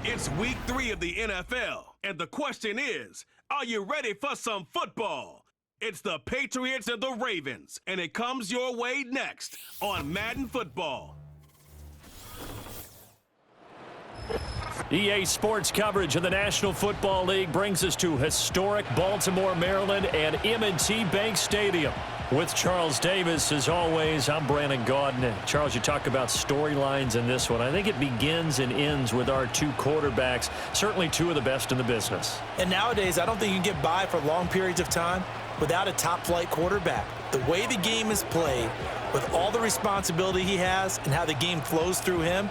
It's week 3 of the NFL, and the question is, are you ready for some football? It's the Patriots and the Ravens, and it comes your way next on Madden Football. EA Sports coverage of the National Football League brings us to historic Baltimore, Maryland, and M&T Bank Stadium. With Charles Davis, as always, I'm Brandon Gaudin. Charles, you talk about storylines in this one. I think it begins and ends with our two quarterbacks, certainly two of the best in the business. And nowadays, I don't think you can get by for long periods of time without a top-flight quarterback. The way the game is played, with all the responsibility he has and how the game flows through him,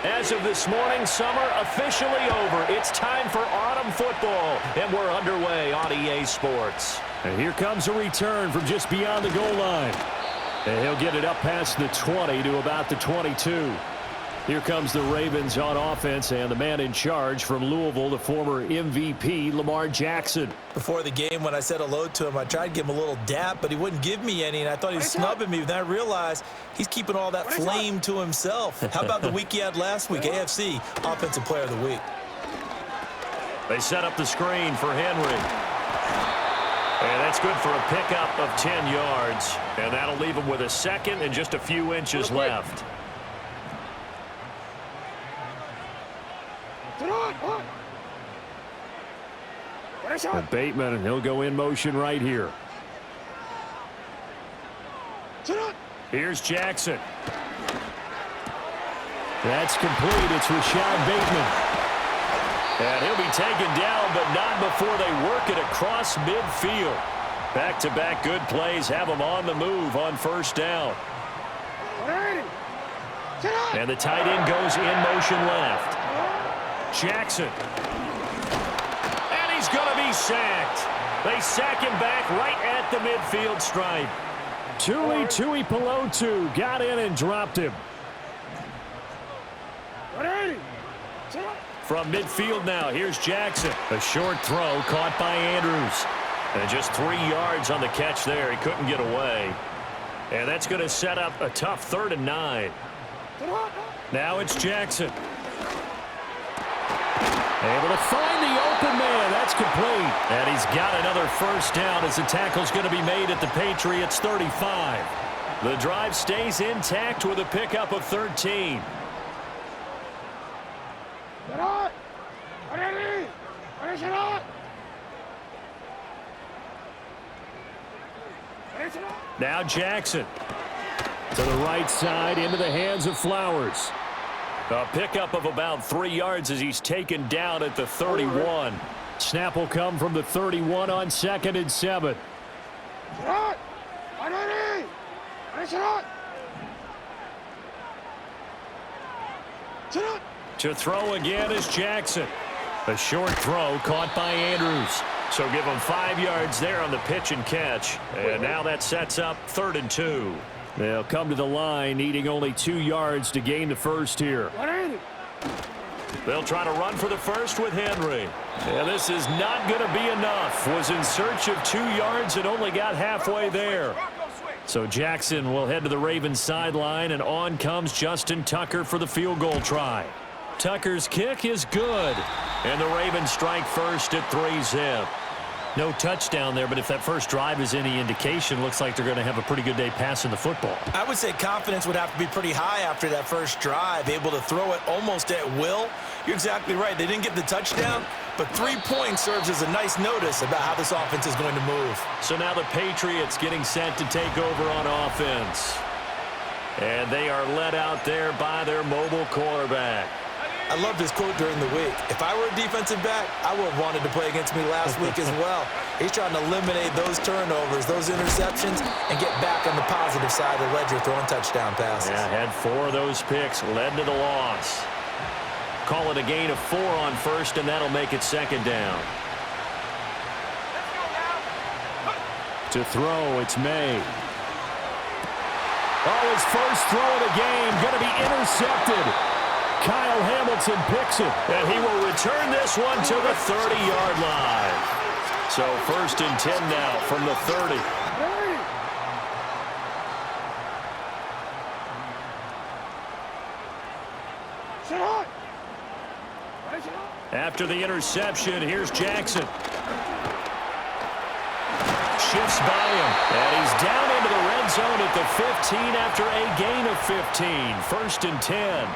As of this morning, summer officially over. It's time for autumn football, and we're underway on EA Sports. And here comes a return from just beyond the goal line. And he'll get it up past the 20 to about the 22. Here comes the Ravens on offense, and the man in charge from Louisville, the former MVP, Lamar Jackson. Before the game, when I said hello to him, I tried to give him a little dap, but he wouldn't give me any, and I thought he was snubbing me. Then I realized he's keeping all that flame to himself. How about the week he had last week? AFC Offensive Player of the Week. They set up the screen for Henry. And that's good for a pickup of 10 yards. And that'll leave him with a second and just a few inches left. And Bateman, and he'll go in motion right here. Here's Jackson. That's complete. It's Rashad Bateman. And he'll be taken down, but not before they work it across midfield. Back-to-back good plays have them on the move on first down. And the tight end goes in motion left. Jackson. And he's going to be sacked. They sack him back right at the midfield stripe. Tui Pelotu got in and dropped him. From midfield now, here's Jackson. A short throw caught by Andrews. And just 3 yards on the catch there. He couldn't get away. And that's going to set up a tough 3rd and 9. Now it's Jackson. Able to find the open man. That's complete. And he's got another first down as the tackle's going to be made at the Patriots 35. The drive stays intact with a pickup of 13. Now Jackson. To the right side, into the hands of Flowers. A pickup of about 3 yards as he's taken down at the 31. Snap will come from the 31 on 2nd and 7. To throw again is Jackson. A short throw caught by Andrews. So give him 5 yards there on the pitch and catch. And now that sets up 3rd and 2. They'll come to the line, needing only 2 yards to gain the first here. They'll try to run for the first with Henry. And this is not going to be enough. Was in search of 2 yards and only got halfway there. So Jackson will head to the Ravens sideline, and on comes Justin Tucker for the field goal try. Tucker's kick is good. And the Ravens strike first at 3-zip. No touchdown there, but if that first drive is any indication, looks like they're going to have a pretty good day passing the football. I would say confidence would have to be pretty high after that first drive, able to throw it almost at will. You're exactly right. They didn't get the touchdown, but 3 points serves as a nice notice about how this offense is going to move. So now the Patriots getting set to take over on offense. And they are led out there by their mobile quarterback. I love this quote during the week. If I were a defensive back, I would have wanted to play against me last week as well. He's trying to eliminate those turnovers, those interceptions, and get back on the positive side of the ledger throwing touchdown passes. Yeah, had 4 of those picks, led to the loss. Call it a gain of 4 on first, and that'll make it 2nd down. To throw, it's May. Oh, his first throw of the game, going to be intercepted. Kyle Hamilton picks it, and he will return this one to the 30-yard line. So 1st and 10 now from the 30. After the interception, here's Jackson. Shifts by him, and he's down into the red zone at the 15 after a gain of 15. 1st and 10.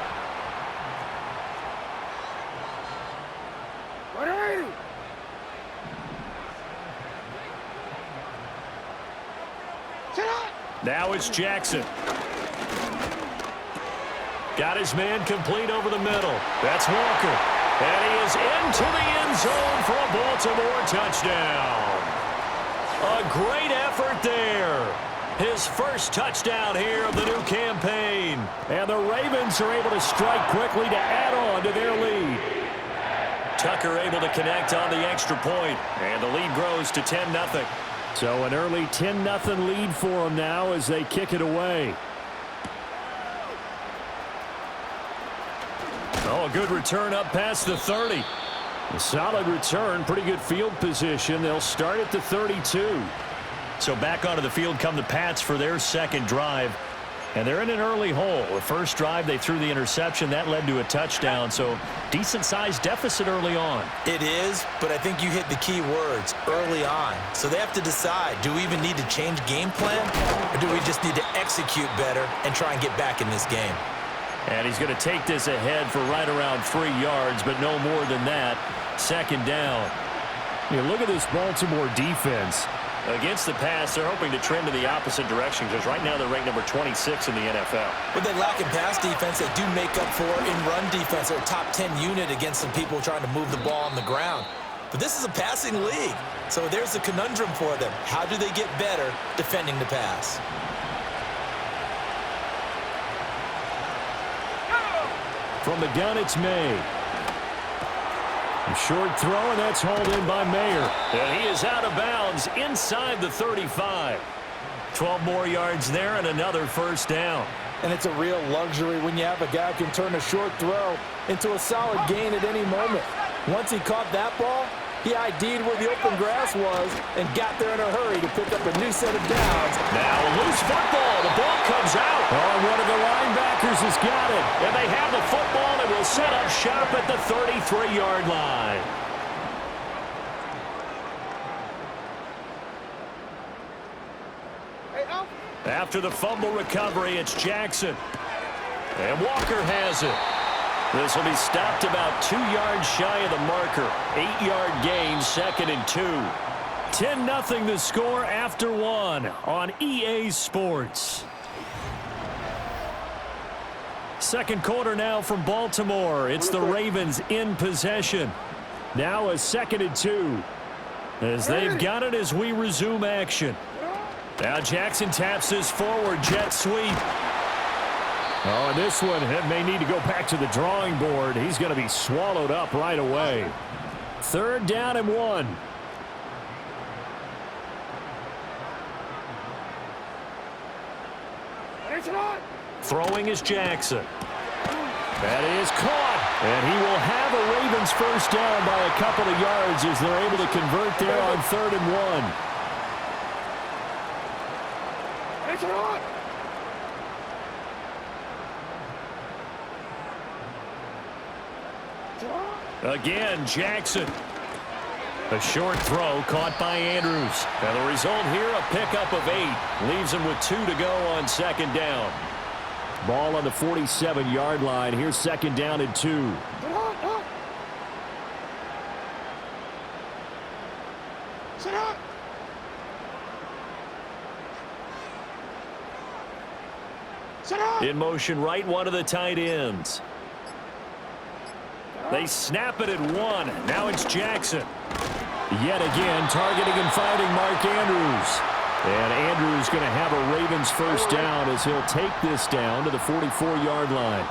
Now it's Jackson. Got his man complete over the middle. That's Walker. And he is into the end zone for a Baltimore touchdown. A great effort there. His first touchdown here of the new campaign. And the Ravens are able to strike quickly to add on to their lead. Tucker able to connect on the extra point, and the lead grows to 10-0. So an early 10-0 lead for them now as they kick it away. Oh, a good return up past the 30. A solid return, pretty good field position. They'll start at the 32. So back onto the field come the Pats for their second drive. And they're in an early hole. The first drive, they threw the interception. That led to a touchdown. So decent-sized deficit early on. It is, but I think you hit the key words, early on. So they have to decide, do we even need to change game plan? Or do we just need to execute better and try and get back in this game? And he's going to take this ahead for right around 3 yards, but no more than that. 2nd down. You look at this Baltimore defense. Against the pass, they're hoping to trend in the opposite direction because right now they're ranked number 26 in the NFL. What they lack in pass defense, they do make up for in run defense. They're a top 10 unit against some people trying to move the ball on the ground. But this is a passing league, so there's a conundrum for them. How do they get better defending the pass? From the gun, it's May. A short throw, and that's hauled in by Mayer. And he is out of bounds inside the 35. 12 more yards there and another first down. And it's a real luxury when you have a guy who can turn a short throw into a solid gain at any moment. Once he caught that ball, he ID'd where the open grass was and got there in a hurry to pick up a new set of downs. Now a loose football. The ball comes out. Oh, and one of the linebackers has got it. And they have the football and will set up shop at the 33-yard line. After the fumble recovery, it's Jackson. And Walker has it. This will be stopped about 2 yards shy of the marker. 8-yard gain, 2nd and 2. 10-0 the score after 1 on EA Sports. Second quarter now from Baltimore. It's the Ravens in possession. Now a 2nd and 2. As they've got it as we resume action. Now Jackson taps this forward jet sweep. Oh, and this one may need to go back to the drawing board. He's going to be swallowed up right away. 3rd down and 1. Throwing is Jackson. That is caught. And he will have a Ravens first down by a couple of yards as they're able to convert there on 3rd and 1. Again, Jackson. A short throw caught by Andrews. And the result here, a pickup of 8. Leaves him with 2 to go on 2nd down. Ball on the 47-yard line. Here's 2nd down and 2. In motion right, one of the tight ends. They snap it at 1. Now it's Jackson. Yet again, targeting and finding Mark Andrews. And Andrews going to have a Ravens first down as he'll take this down to the 44-yard line.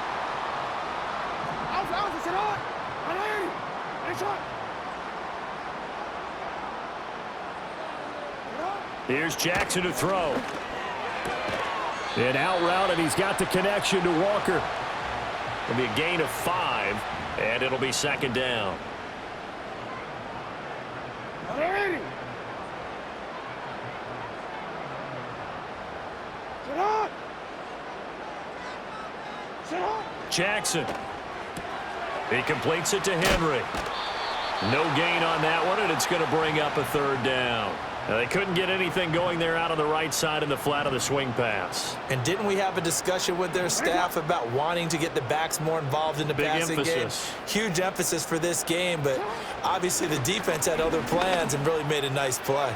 Here's Jackson to throw. An out route, and he's got the connection to Walker. It'll be a gain of 5, and it'll be second down. Jackson. He completes it to Henry. No gain on that one, and it's going to bring up a third down. Now, they couldn't get anything going there out on the right side in the flat of the swing pass. And didn't we have a discussion with their staff about wanting to get the backs more involved in the passing game? Huge emphasis for this game, but obviously the defense had other plans and really made a nice play.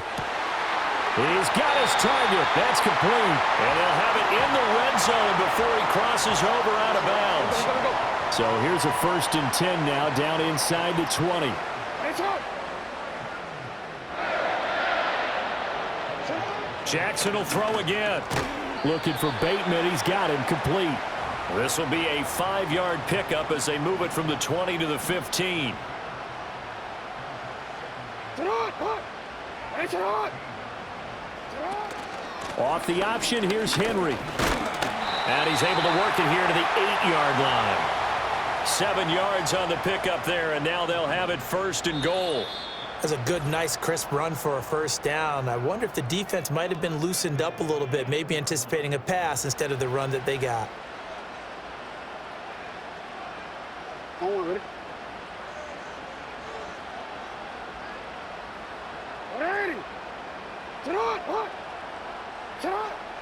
He's got his target. That's complete. And they'll have it in the red zone before he crosses over out of bounds. So here's a 1st and 10 now, down inside the 20. Jackson will throw again. Looking for Bateman. He's got him complete. This will be a 5-yard pickup as they move it from the 20 to the 15. Off the option, here's Henry. And he's able to work it here to the 8-yard line. 7 yards on the pickup there, and now they'll have it 1st and goal. That's a good, nice, crisp run for a 1st down. I wonder if the defense might have been loosened up a little bit, maybe anticipating a pass instead of the run that they got.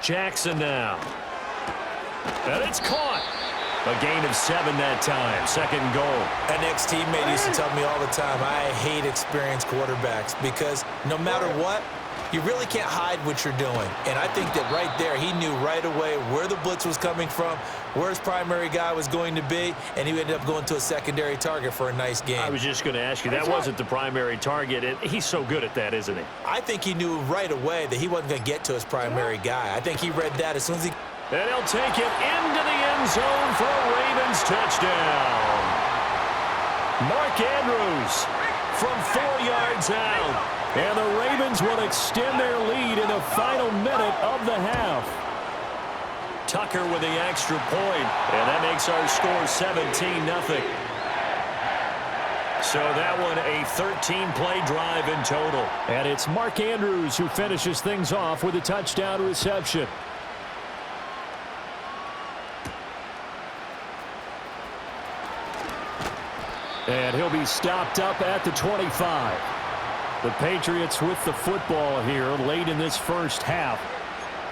Jackson now. And it's caught. A gain of 7 that time. 2nd and goal. An ex-teammate used to tell me all the time, I hate experienced quarterbacks because no matter what, you really can't hide what you're doing. And I think that right there, he knew right away where the blitz was coming from, where his primary guy was going to be, and he ended up going to a secondary target for a nice game. I was just going to ask you, that wasn't the primary target. He's so good at that, isn't he? I think he knew right away that he wasn't going to get to his primary guy. I think he read that as soon as he... And he'll take it into the end zone for a Ravens touchdown. Mark Andrews from 4 yards out. And the Ravens will extend their lead in the final minute of the half. Tucker with the extra point, and that makes our score 17-0. So that one a 13-play drive in total. And it's Mark Andrews who finishes things off with a touchdown reception. And he'll be stopped up at the 25. The Patriots with the football here late in this first half.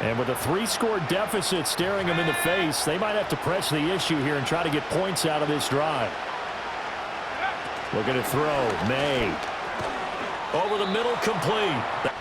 And with a 3-score deficit staring them in the face, they might have to press the issue here and try to get points out of this drive. Looking to throw. May. Over the middle, complete.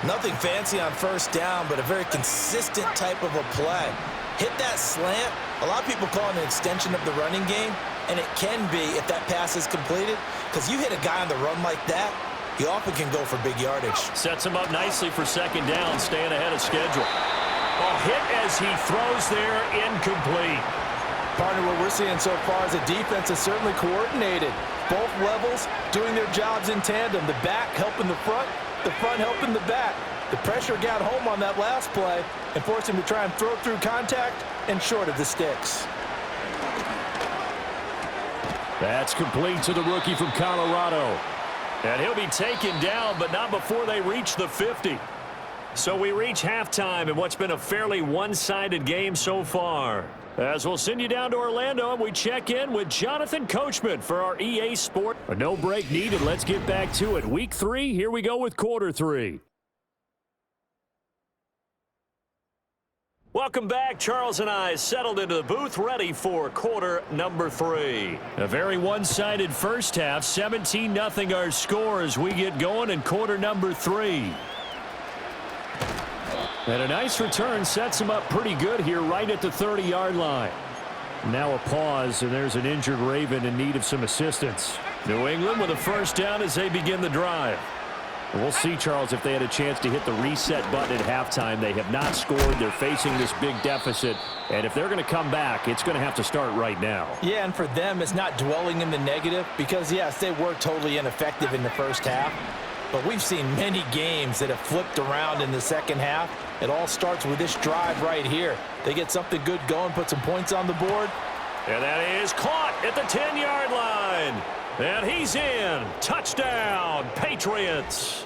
Nothing fancy on 1st down, but a very consistent type of a play. Hit that slant. A lot of people call it an extension of the running game, and it can be if that pass is completed, because you hit a guy on the run like that, he often can go for big yardage. Sets him up nicely for 2nd down, staying ahead of schedule. A hit as he throws there, incomplete. Partner, what we're seeing so far is the defense is certainly coordinated. Both levels doing their jobs in tandem. The back helping the front helping the back. The pressure got home on that last play and forced him to try and throw through contact and short of the sticks. That's complete to the rookie from Colorado. And he'll be taken down, but not before they reach the 50. So we reach halftime in what's been a fairly one-sided game so far. As we'll send you down to Orlando, and we check in with Jonathan Coachman for our EA Sport. A no break needed. Let's get back to it. Week 3, here we go with quarter 3. Welcome back. Charles and I settled into the booth, ready for quarter number 3. A very one-sided first half. 17-0 our score as we get going in quarter number 3. And a nice return sets him up pretty good here right at the 30-yard line. Now a pause, and there's an injured Raven in need of some assistance. New England with a 1st down as they begin the drive. We'll see, Charles, if they had a chance to hit the reset button at halftime. They have not scored. They're facing this big deficit. And if they're going to come back, it's going to have to start right now. Yeah, and for them, it's not dwelling in the negative because, yes, they were totally ineffective in the first half. But we've seen many games that have flipped around in the second half. It all starts with this drive right here. They get something good going, put some points on the board. And that is caught at the 10-yard line. And he's in. Touchdown, Patriots.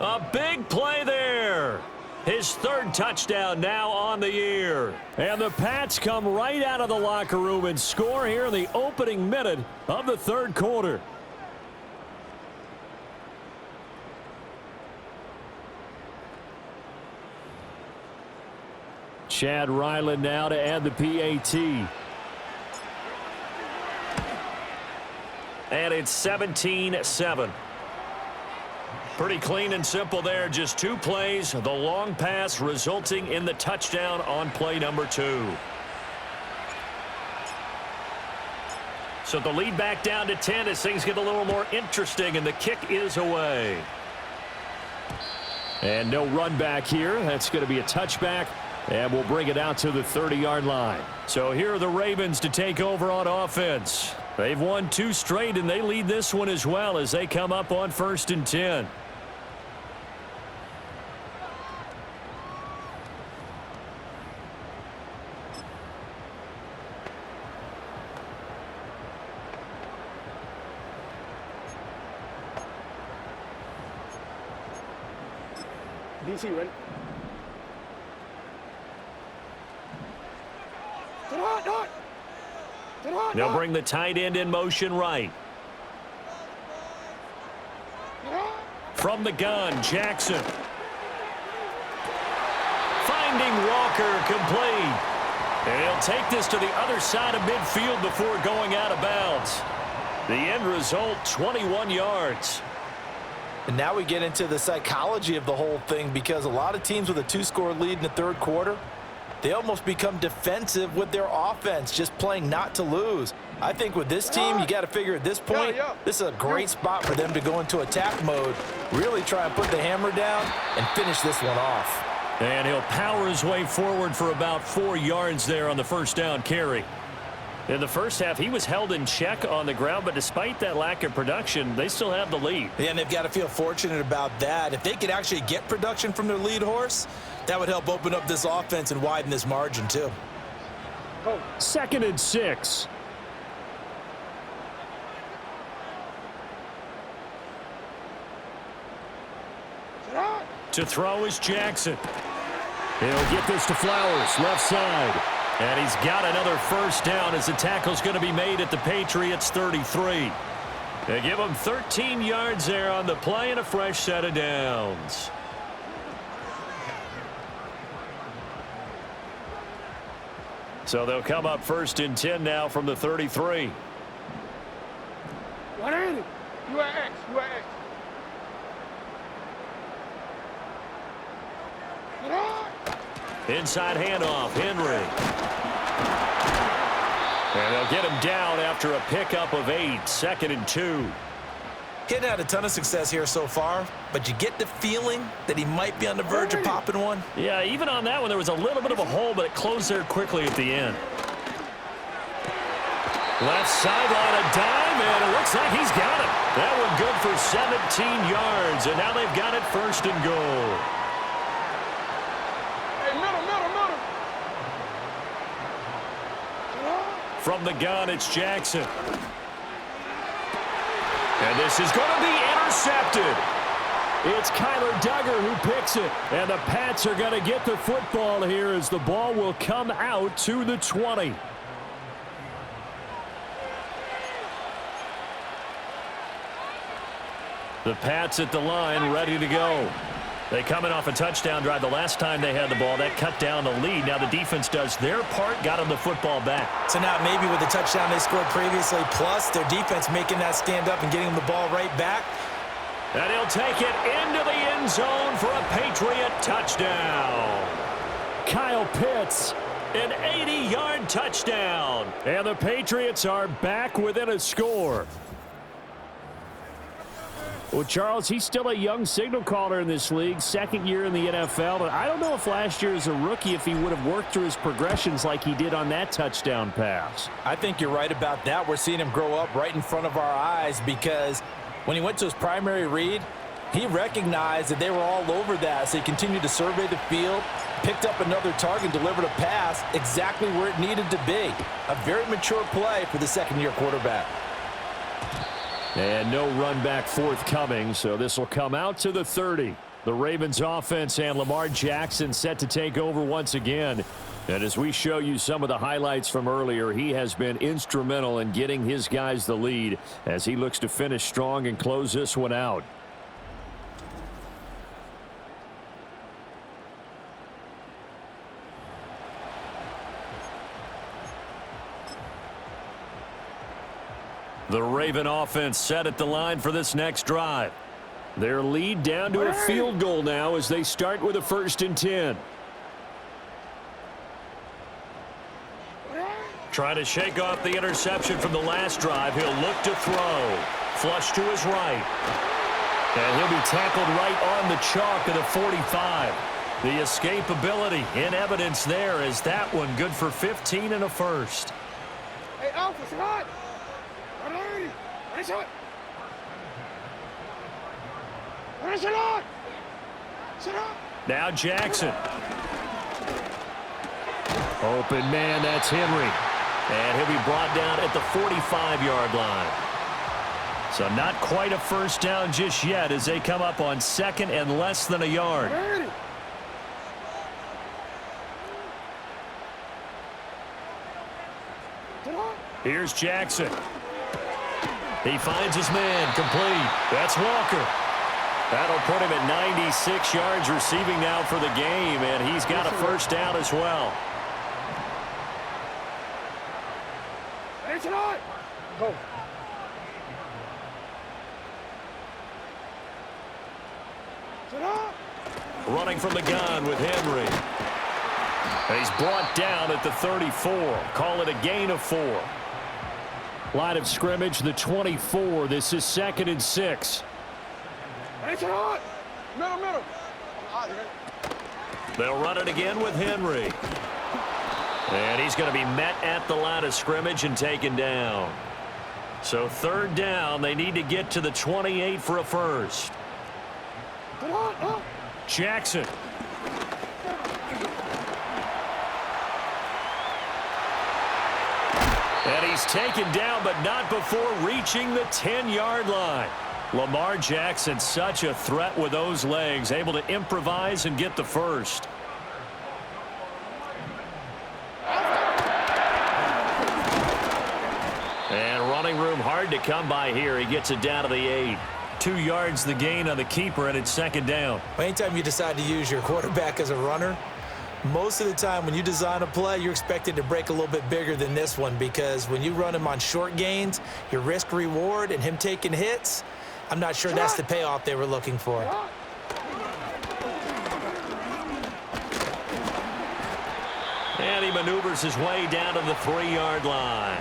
A big play there. His third touchdown now on the year. And the Pats come right out of the locker room and score here in the opening minute of the third quarter. Chad Ryland now to add the PAT. And it's 17-7. Pretty clean and simple there. Just two plays. The long pass resulting in the touchdown on play number 2. So the lead back down to 10 as things get a little more interesting, and the kick is away. And no run back here. That's going to be a touchback, and we'll bring it out to the 30-yard line. So here are the Ravens to take over on offense. They've won 2 straight, and they lead this one as well as they come up on 1st and 10. DC, ready? They'll bring the tight end in motion right. From the gun, Jackson. Finding Walker, complete. And he'll take this to the other side of midfield before going out of bounds. The end result, 21 yards. And now we get into the psychology of the whole thing, because a lot of teams with a 2-score lead in the third quarter, they almost become defensive with their offense, just playing not to lose. I think with this team, you got to figure at this point, this is a great spot for them to go into attack mode, really try and put the hammer down and finish this one off. And he'll power his way forward for about 4 yards there on the first down carry. In the first half, he was held in check on the ground, but despite that lack of production, they still have the lead. Yeah, and they've got to feel fortunate about that. If they could actually get production from their lead horse, that would help open up this offense and widen this margin too. 2nd and 6. To throw is Jackson. He'll get this to Flowers, left side. And he's got another first down as the tackle's going to be made at the Patriots 33. They give him 13 yards there on the play and a fresh set of downs. So they'll come up 1st and 10 now from the 33. 180. You at X. You at X. Inside handoff, Henry. And they'll get him down after a pickup of 8, 2nd and 2. He hadn't had a ton of success here so far, but you get the feeling that he might be on the verge of popping one. Yeah, even on that one, there was a little bit of a hole, but it closed there quickly at the end. Left sideline, a dive, and it looks like he's got it. That one good for 17 yards, and now they've got it 1st and goal. From the gun, it's Jackson. And this is going to be intercepted. It's Kyler Duggar who picks it. And the Pats are going to get the football here as the ball will come out to the 20. The Pats at the line, ready to go. They coming off a touchdown drive the last time they had the ball. That cut down the lead. Now the defense does their part, got them the football back. So now maybe with the touchdown they scored previously, plus their defense making that stand up and getting them the ball right back. And he'll take it into the end zone for a Patriot touchdown. Kyle Pitts, an 80-yard touchdown. And the Patriots are back within a score. Well, Charles, he's still a young signal caller in this league, second year in the NFL. But I don't know if last year as a rookie if he would have worked through his progressions like he did on that touchdown pass. I think you're right about that. We're seeing him grow up right in front of our eyes because when he went to his primary read, he recognized that they were all over that, so he continued to survey the field, picked up another target, delivered a pass exactly where it needed to be. A very mature play for the second-year quarterback. And no run back forthcoming, so this will come out to the 30. The Ravens offense and Lamar Jackson set to take over once again. And as we show you some of the highlights from earlier, he has been instrumental in getting his guys the lead as he looks to finish strong and close this one out. The Raven offense set at the line for this next drive. Their lead down to a field goal now as they start with a 1st and 10. Trying to shake off the interception from the last drive. He'll look to throw. Flush to his right. And he'll be tackled right on the chalk of the 45. The escapability in evidence there as that one good for 15 and a first. Hey, Alpha, it's hot. Now Jackson. Open man, that's Henry. And he'll be brought down at the 45-yard line. So not quite a first down just yet as they come up on 2nd and less than a yard. Here's Jackson. He finds his man, complete. That's Walker. That'll put him at 96 yards receiving now for the game, and he's got a first down as well. Go. Running from the gun with Henry. He's brought down at the 34. Call it a gain of 4. Line of scrimmage, the 24. This is 2nd and 6. Middle. They'll run it again with Henry. And he's going to be met at the line of scrimmage and taken down. So 3rd down, they need to get to the 28 for a first. Jackson. And he's taken down, but not before reaching the 10-yard line. Lamar Jackson, such a threat with those legs, able to improvise and get the first. And running room hard to come by here. He gets it down to the 8. 2 yards the gain on the keeper, and it's 2nd down. Anytime you decide to use your quarterback as a runner, most of the time when you design a play, you're expected to break a little bit bigger than this one because when you run him on short gains, your risk-reward and him taking hits, I'm not sure that's the payoff they were looking for. And he maneuvers his way down to the 3-yard line.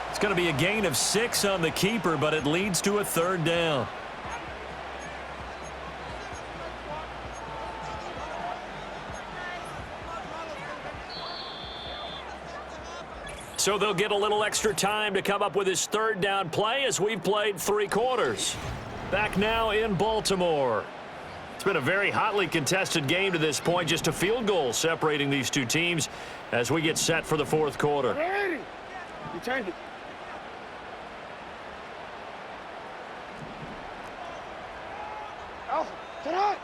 It's going to be a gain of 6 on the keeper, but it leads to a 3rd down. So they'll get a little extra time to come up with his 3rd down play as we've played 3 quarters. Back now in Baltimore. It's been a very hotly contested game to this point. Just a field goal separating these two teams as we get set for the 4th quarter. You change it. Alpha, sit out.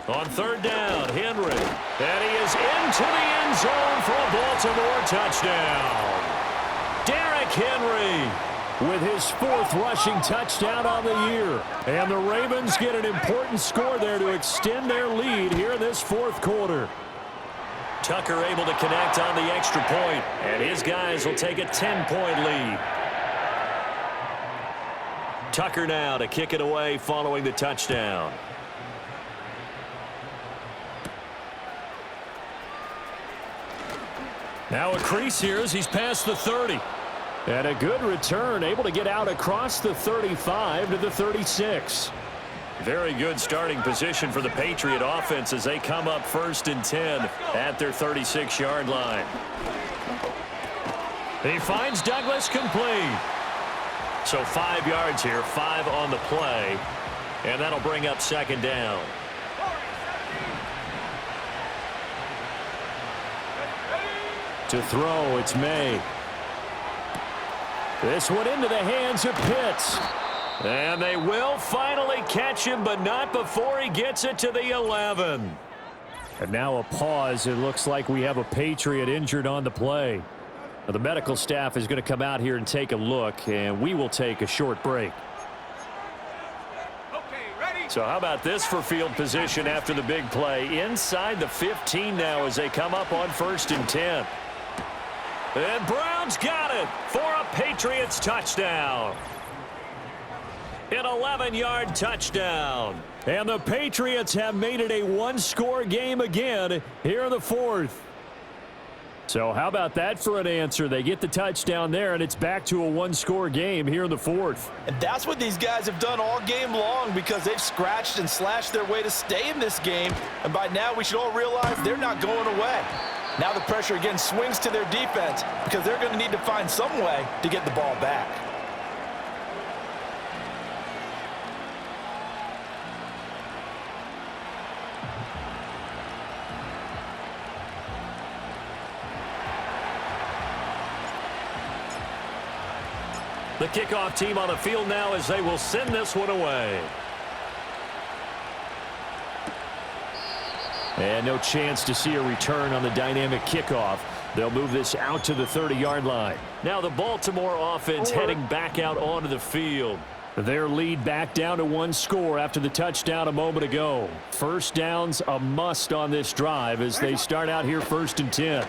On 3rd down, Henry. And he is into the end zone for a Baltimore touchdown. Derrick Henry with his 4th rushing touchdown on the year. And the Ravens get an important score there to extend their lead here in this 4th quarter. Tucker able to connect on the extra point, and his guys will take a 10-point lead. Tucker now to kick it away following the touchdown. Now a crease here as he's past the 30. And a good return, able to get out across the 35 to the 36. Very good starting position for the Patriot offense as they come up 1st and 10 at their 36-yard line. He finds Douglas complete. So 5 yards here, 5 on the play. And that'll bring up 2nd down. To throw, it's May. This one into the hands of Pitts. And they will finally catch him, but not before he gets it to the 11. And now a pause. It looks like we have a Patriot injured on the play. Now, the medical staff is going to come out here and take a look, and we will take a short break. So how about this for field position after the big play? Inside the 15 now as they come up on 1st and 10. And Brown's got it for a Patriots touchdown. An 11-yard touchdown. And the Patriots have made it a one-score game again here in the 4th. So how about that for an answer? They get the touchdown there, and it's back to a one-score game here in the 4th. And that's what these guys have done all game long because they've scratched and slashed their way to stay in this game. And by now, we should all realize they're not going away. Now the pressure again swings to their defense because they're going to need to find some way to get the ball back. The kickoff team on the field now as they will send this one away. And no chance to see a return on the dynamic kickoff. They'll move this out to the 30-yard line. Now the Baltimore offense heading back out onto the field. Their lead back down to 1 score after the touchdown a moment ago. First down's a must on this drive as they start out here 1st and 10.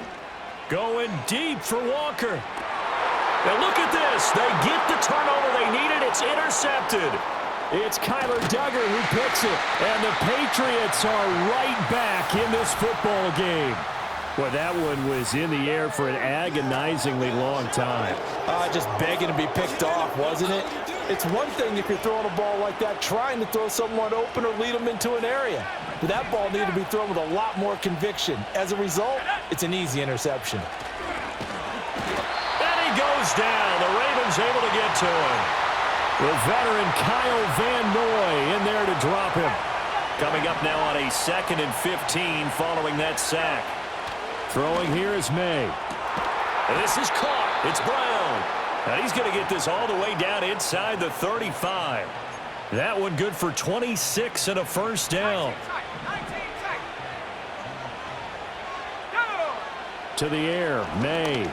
Going deep for Walker. And look at this. They get the turnover they needed. It's intercepted. It's Kyler Duggar who picks it. And the Patriots are right back in this football game. Well, that one was in the air for an agonizingly long time. Just begging to be picked off, wasn't it? It's one thing if you're throwing a ball like that, trying to throw someone open or lead them into an area. But that ball needed to be thrown with a lot more conviction. As a result, it's an easy interception. Goes down. The Ravens able to get to him. The veteran Kyle Van Noy in there to drop him. Coming up now on a 2nd and 15 following that sack. Throwing here is May. And this is caught. It's Brown. And he's going to get this all the way down inside the 35. That one good for 26 and a first down. To the air, May.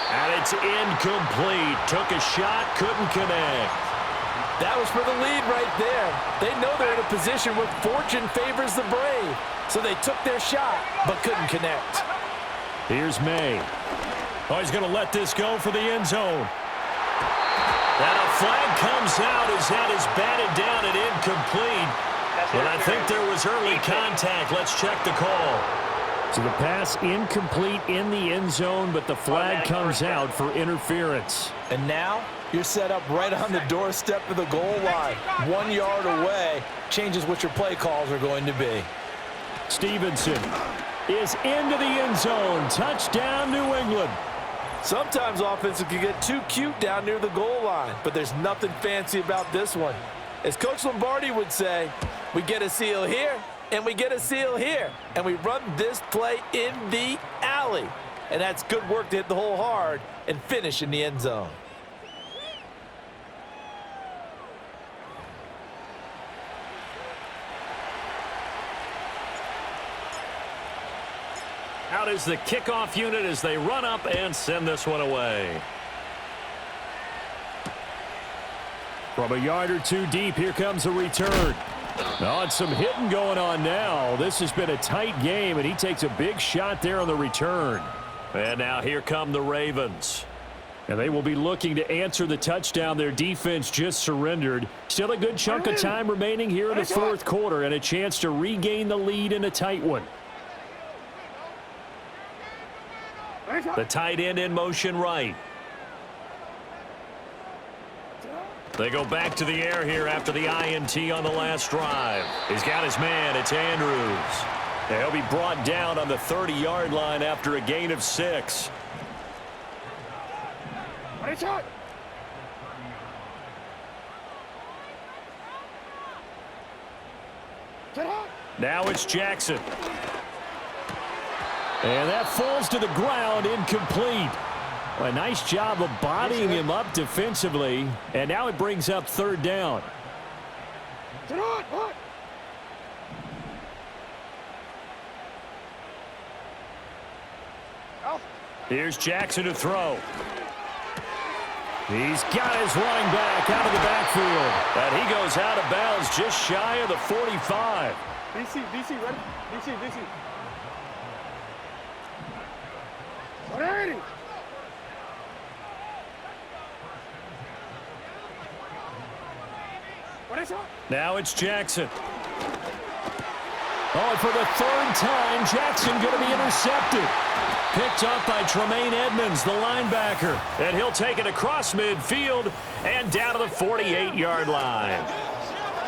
And it's incomplete. Took a shot, couldn't connect. That was for the lead right there. They know they're in a position where fortune favors the brave. So they took their shot, but couldn't connect. Here's May. Oh, he's going to let this go for the end zone. And a flag comes out as that is batted down and incomplete. But I think there was early contact. Let's check the call. So the pass incomplete in the end zone, but the flag comes out for interference. And now you're set up right on the doorstep of the goal line. 1 yard away changes what your play calls are going to be. Stevenson is into the end zone. Touchdown, New England. Sometimes offenses can get too cute down near the goal line, but there's nothing fancy about this one. As Coach Lombardi would say, we get a seal here, and we get a seal here, and we run this play in the alley. And that's good work to hit the hole hard and finish in the end zone. Out is the kickoff unit as they run up and send this one away. From a yard or two deep, here comes a return. Oh, and some hitting going on now. This has been a tight game, and he takes a big shot there on the return. And now here come the Ravens. And they will be looking to answer the touchdown their defense just surrendered. Still a good chunk of time remaining here in the fourth quarter and a chance to regain the lead in a tight one. The tight end in motion right. They go back to the air here after the INT on the last drive. He's got his man. It's Andrews. He'll be brought down on the 30-yard line after a gain of 6. Now it's Jackson. And that falls to the ground, incomplete. A nice job of bodying him up defensively. And now it brings up 3rd down. Here's Jackson to throw. He's got his running back out of the backfield. And he goes out of bounds just shy of the 45. DC, ready? DC. 180. Now it's Jackson. Oh, and for the 3rd time, Jackson going to be intercepted. Picked up by Tremaine Edmonds, the linebacker. And he'll take it across midfield and down to the 48-yard line.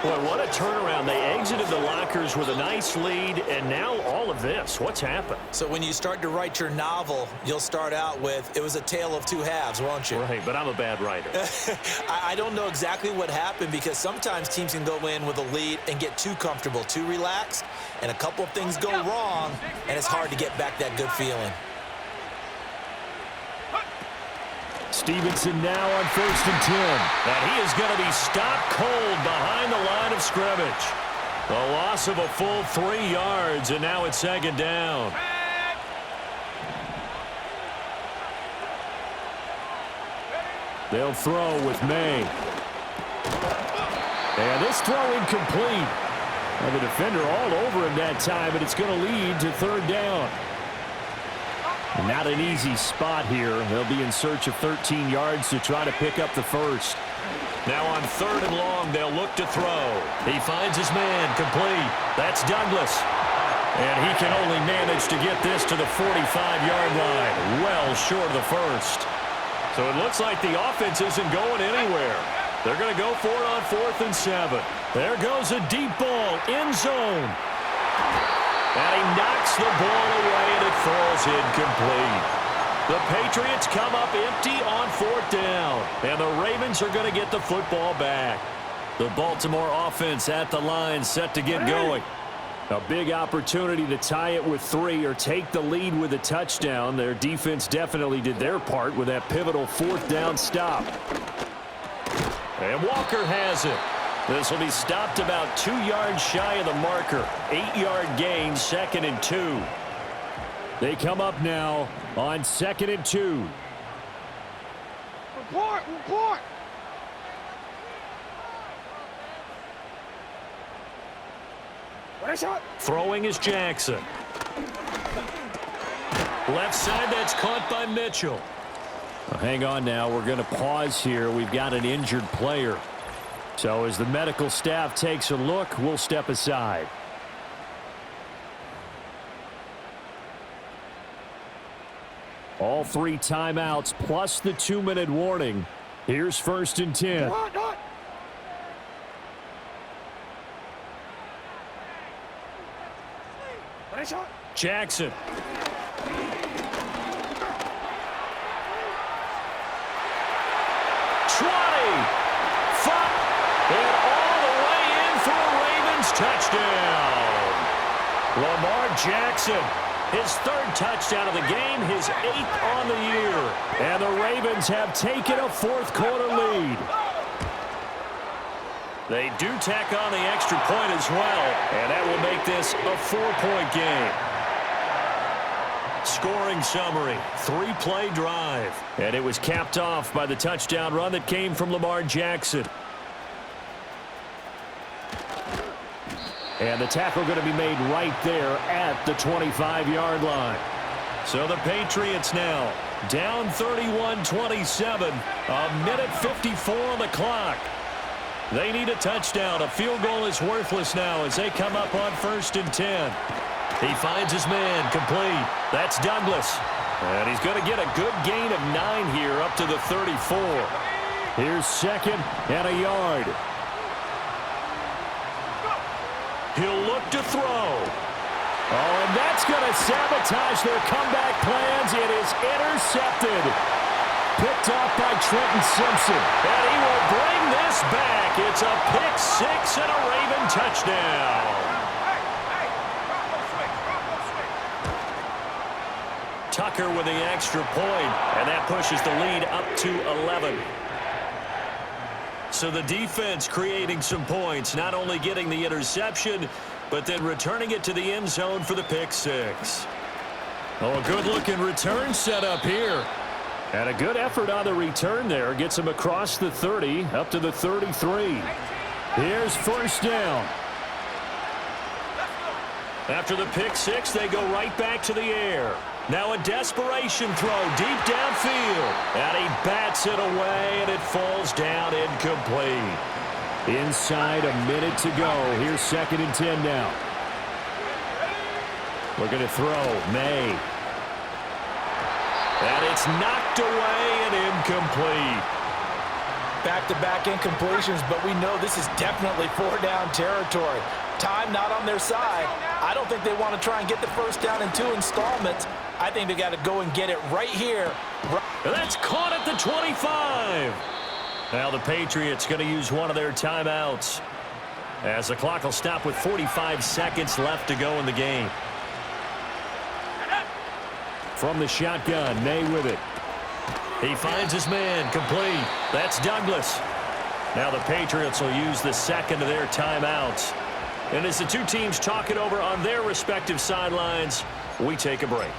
Boy, what a turnaround. They exited the lockers with a nice lead, and now all of this. What's happened? So when you start to write your novel, you'll start out with, it was a tale of 2 halves, won't you? Right, but I'm a bad writer. I don't know exactly what happened because sometimes teams can go in with a lead and get too comfortable, too relaxed, and a couple of things go wrong, and it's hard to get back that good feeling. Stevenson now on 1st and 10. And he is going to be stopped cold behind the line of scrimmage. A loss of a full 3 yards, and now it's 2nd down. They'll throw with May. And this throw incomplete. And the defender all over him that time, but it's going to lead to 3rd down. Not an easy spot here. They'll be in search of 13 yards to try to pick up the 1st. Now on 3rd and long, they'll look to throw. He finds his man, complete. That's Douglas. And he can only manage to get this to the 45-yard line, well short of the 1st. So it looks like the offense isn't going anywhere. They're going to go for it on 4th and 7. There goes a deep ball, end zone. And he knocks the ball away, and it falls incomplete. The Patriots come up empty on 4th down, and the Ravens are going to get the football back. The Baltimore offense at the line, set to get going. A big opportunity to tie it with 3 or take the lead with a touchdown. Their defense definitely did their part with that pivotal 4th down stop. And Walker has it. This will be stopped about 2 yards shy of the marker. 8-yard gain, 2nd and 2. They come up now on 2nd and 2. Report. Throwing is Jackson. Left side, that's caught by Mitchell. Well, hang on now. We're going to pause here. We've got an injured player. So as the medical staff takes a look, we'll step aside. All 3 timeouts plus the 2-minute warning. Here's 1st and 10. Jackson. And all the way in for a Ravens touchdown. Lamar Jackson, his 3rd touchdown of the game, his 8th on the year. And the Ravens have taken a 4th quarter lead. They do tack on the extra point as well, and that will make this a 4-point game. Scoring summary, 3-play drive. And it was capped off by the touchdown run that came from Lamar Jackson. And the tackle going to be made right there at the 25-yard line. So the Patriots now down 31-27, a minute 54 on the clock. They need a touchdown. A field goal is worthless now as they come up on 1st and 10. He finds his man, complete. That's Douglas. And he's going to get a good gain of 9 here up to the 34. Here's second and a yard. He'll look to throw. Oh, and that's going to sabotage their comeback plans. It is intercepted. Picked off by Trenton Simpson. And he will bring this back. It's a pick six and a Raven touchdown. Tucker with the extra point, and that pushes the lead up to 11. So the defense creating some points, not only getting the interception, but then returning it to the end zone for the pick six. Oh, a good-looking return set up here. And a good effort on the return there. Gets him across the 30, up to the 33. Here's first down. After the pick six, they go right back to the air. Now a desperation throw deep downfield. And he bats it away, and it falls down incomplete. Inside a minute to go. Here's second and 10 now. Looking to throw. May. And it's knocked away and incomplete. Back-to-back incompletions, but we know this is definitely four-down territory. Time not on their side. I don't think they want to try and get the first down in 2 installments. I think they got to go and get it right here. And that's caught at the 25. Now the Patriots going to use one of their timeouts, as the clock will stop with 45 seconds left to go in the game. From the shotgun, May with it. He finds his man, complete. That's Douglas. Now the Patriots will use the second of their timeouts. And as the two teams talk it over on their respective sidelines, we take a break.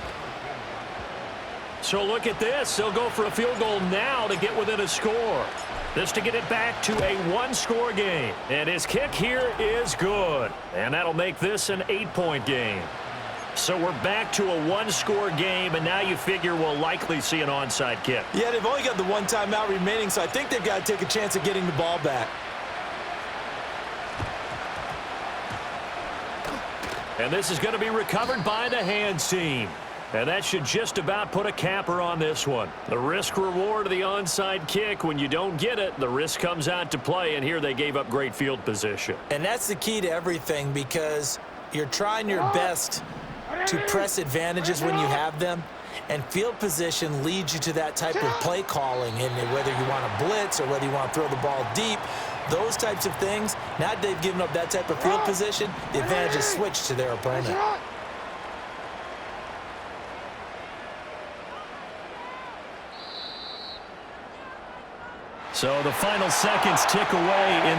So look at this. They'll go for a field goal now to get within a score. This to get it back to a one-score game. And his kick here is good. And that'll make this an 8-point game. So we're back to a one-score game, and now you figure we'll likely see an onside kick. Yeah, they've only got the one timeout remaining, so I think they've got to take a chance of getting the ball back. And this is going to be recovered by the hands team. And that should just about put a capper on this one. The risk-reward of the onside kick, when you don't get it, the risk comes out to play, and here they gave up great field position. And that's the key to everything, because you're trying your best to press advantages when you have them, and field position leads you to that type of play calling. And whether you want to blitz or whether you want to throw the ball deep, those types of things, now that they've given up that type of field position, the advantage is switched to their opponent. So the final seconds tick away in